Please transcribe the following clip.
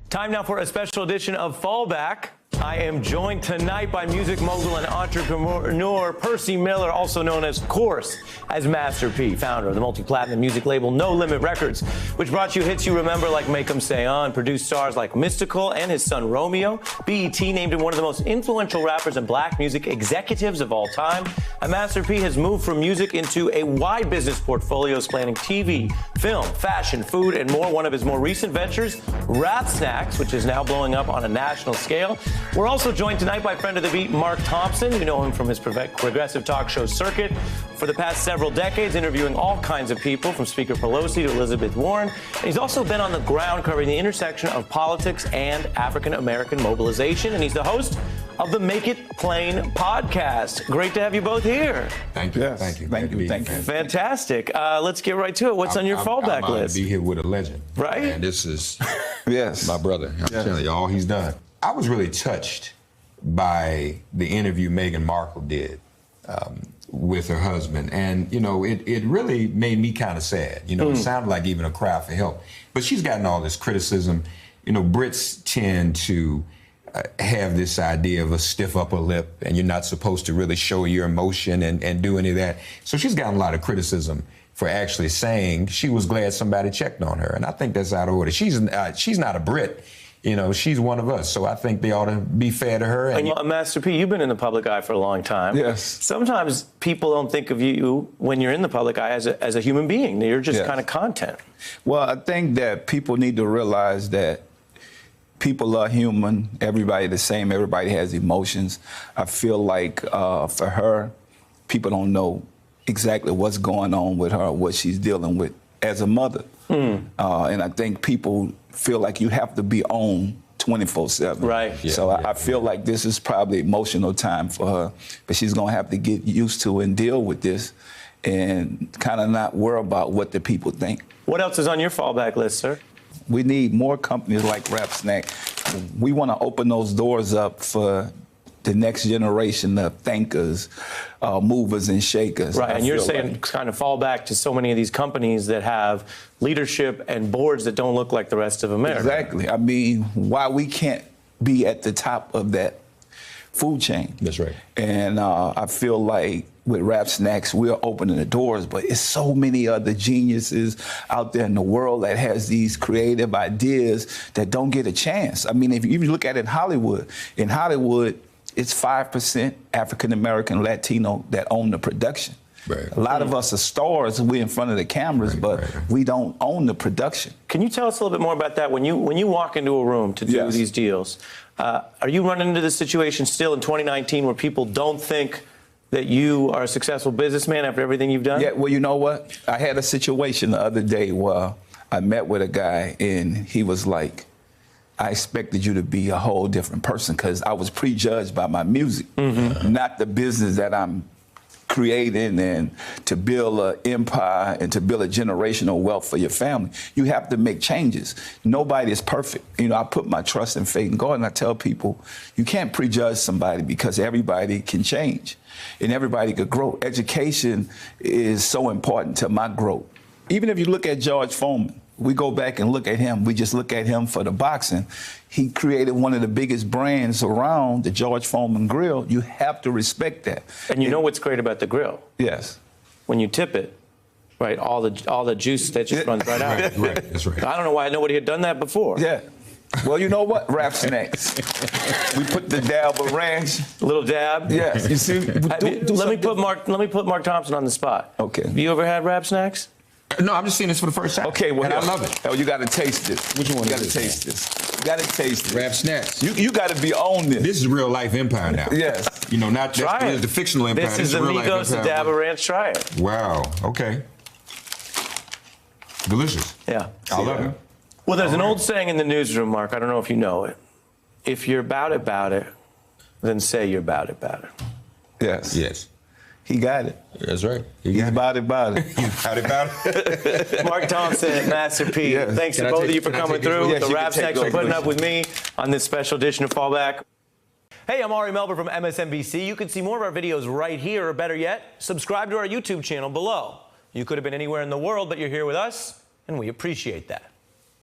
Time now for a special edition of Fallback. I am joined tonight by music mogul and entrepreneur Percy Miller, also known as, of course, as Master P, founder of the multi-platinum music label No Limit Records, which brought you hits you remember like Make 'Em Say On, produced stars like Mystical and his son Romeo. BET named him one of the most influential rappers and black music executives of all time. And Master P has moved from music into a wide business portfolio spanning TV, film, fashion, food, and more. One of his more recent ventures, Rap Snacks, which is now blowing up on a national scale. We're also joined tonight by friend of the beat, Mark Thompson. You know him from his progressive talk show circuit for the past several decades, interviewing all kinds of people, from Speaker Pelosi to Elizabeth Warren. And he's also been on the ground covering the intersection of politics and African-American mobilization. And he's the host of the Make It Plain podcast. Great to have you both here. Thank you. Yes. Thank you. Thank you. Thank you. Fantastic. Let's get right to it. What's on your fallback I'm list? to be here with a legend. Right? And this is Yes. my brother. I'm telling you, all he's done. I was really touched by the interview Meghan Markle did with her husband. And, you know, it really made me kind of sad. You know, it sounded like even a cry for help. But she's gotten all this criticism. You know, Brits tend to have this idea of a stiff upper lip, and you're not supposed to really show your emotion and do any of that. So she's gotten a lot of criticism for actually saying she was glad somebody checked on her. And I think that's out of order. She's not a Brit. You know, she's one of us, so I think they ought to be fair to her. And Master P, you've been in the public eye for a long time. Yes. Sometimes people don't think of you when you're in the public eye as a human being. You're just kind of content. Well, I think that people need to realize that people are human. Everybody the same. Everybody has emotions. I feel like for her, people don't know exactly what's going on with her, what she's dealing with as a mother. And I think people feel like you have to be on 24/7. Right. So I feel like this is probably emotional time for her, but she's gonna have to get used to and deal with this and kind of not worry about what the people think. What else is on your fallback list, sir? We need more companies like Rap Snack. We want to open those doors up for the next generation of thinkers, movers and shakers. Right, and you're saying kind of fall back to so many of these companies that have leadership and boards that don't look like the rest of America. Exactly. I mean, why we can't be at the top of that food chain. That's right. And I feel like with Rap Snacks, we're opening the doors, but it's so many other geniuses out there in the world that has these creative ideas that don't get a chance. I mean, if you look at it in Hollywood, it's 5% African-American, Latino that own the production. Right. A lot of us are stars, we're in front of the cameras, but we don't own the production. Can you tell us a little bit more about that? When you walk into a room to do these deals, are you running into this situation still in 2019 where people don't think that you are a successful businessman after everything you've done? Yeah, well, you know what? I had a situation the other day where I met with a guy and he was like, I expected you to be a whole different person because I was prejudged by my music, not the business that I'm creating and to build an empire and to build a generational wealth for your family. You have to make changes. Nobody is perfect. You know, I put my trust and faith in God, and I tell people, you can't prejudge somebody because everybody can change and everybody could grow. Education is so important to my growth. Even if you look at George Foreman, we go back and look at him. We just look at him for the boxing. He created one of the biggest brands around, the George Foreman grill. You have to respect that. And you know what's great about the grill? Yes. When you tip it, right, all the juice that just runs right out. Right. That's right. I don't know why nobody had done that before. Yeah. Well, you know what? Rap Snacks. We put the dab of ranch. A little dab. Yes. You see? Let me put Mark Thompson on the spot. Okay. Have you ever had Rap Snacks? No, I'm just seeing this for the first time. Okay, well, and I love it. Oh, you got to taste this. Which one? You got to is taste this. You got to taste it. Rap Snacks. You got to be on this. This is real life empire now. Yes. You know, not Try just it. the fictional empire. This is real life Amigos empire. Dab of Ranch. Try it. Wow. Okay. Delicious. Yeah. I love it. Well, there's an old saying in the newsroom, Mark. I don't know if you know it. If you're about it, then say you're about it. Yes. Yes. He got it. That's right. He's about it. He's about it. Mark Thompson, Master P. Yes. Thanks to both of you for coming through. Yes, the you Rap can take Snacks for those putting up with with me on this special edition of Fallback. Hey, I'm Ari Melber from MSNBC. You can see more of our videos right here, or better yet, subscribe to our YouTube channel below. You could have been anywhere in the world, but you're here with us, and we appreciate that.